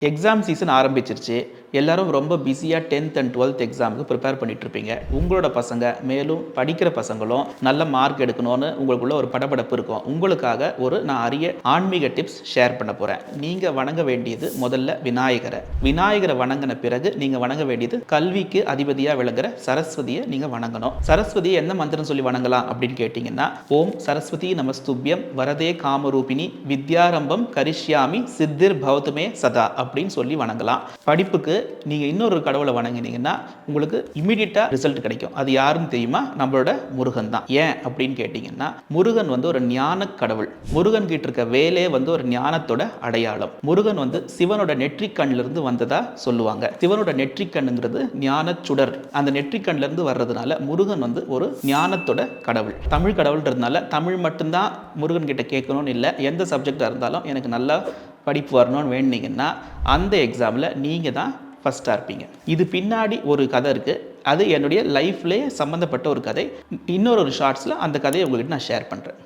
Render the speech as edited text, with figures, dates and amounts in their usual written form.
Exam season ஆரம்பிச்சிருச்சு. எல்லாரும் ரொம்ப பிஸியாக 10th அண்ட் 12th எக்ஸாமுக்கு ப்ரிப்பேர் பண்ணிட்டு இருப்பீங்க. உங்களோட பசங்க மேலும் படிக்கிற பசங்களும் நல்ல மார்க் எடுக்கணும்னு உங்களுக்குள்ள ஒரு படபடப்பு இருக்கும். உங்களுக்காக நான் அரிய ஆன்மீக டிப்ஸ் ஷேர் பண்ண போகிறேன். நீங்கள் வணங்க வேண்டியது முதல்ல விநாயகரை. விநாயகரை வணங்கின பிறகு நீங்கள் வணங்க வேண்டியது கல்விக்கு அதிபதியாக விளங்குற சரஸ்வதியை நீங்கள் வணங்கணும். சரஸ்வதியை என்ன மந்திரம் சொல்லி வணங்கலாம் அப்படின்னு கேட்டிங்கன்னா, ஓம் சரஸ்வதி நமஸ்துபியம் வரதே காமரூபிணி வித்யாரம்பம் கரிஷ்யாமி சித்திர் பவதுமே சதா அப்படின்னு சொல்லி வணங்கலாம். படிப்புக்கு நீங்க இன்னொரு கடவுளை வணங்கினீங்கன்னா உங்களுக்கு இமிடியேட்டா ரிசல்ட் கிடைக்கும். அது யாருன்னு தெரியுமா? நம்மளோட முருகன் தான். ஏன் அப்படின்னு கேட்டீங்கன்னா, முருகன் ஒரு ஞான கடவுள். முருகன் கிட்ட இருக்க வேலே ஒரு ஞானத்தோட அடையாளம். முருகன் சிவனோட நெற்றிக்கண்ல இருந்து வந்ததா சொல்லுவாங்க. சிவனோட நெற்றிக்கண்ணுங்கிறது ஞான சுடர். அந்த நெற்றிக்கண்ல இருந்து வர்றதுனால முருகன் ஒரு ஞானத்தோட கடவுள். தமிழ் கடவுள்ன்றதுனால தமிழ் மட்டும்தான் முருகன் கிட்ட கேட்கணும்னு இல்லை. எந்த சப்ஜெக்டா இருந்தாலும் எனக்கு நல்லா படிப்பு வரணும்னு வேண்டிங்கன்னா அந்த எக்ஸாமில் நீங்கள் தான் ஃபஸ்ட்டாக இருப்பீங்க. இது பின்னாடி ஒரு கதை இருக்குது. அது என்னுடைய லைஃப்லேயே சம்மந்தப்பட்ட ஒரு கதை. இன்னொரு ஷார்ட்ஸில் அந்த கதையை உங்கள்கிட்ட நான் ஷேர் பண்ணுறேன்.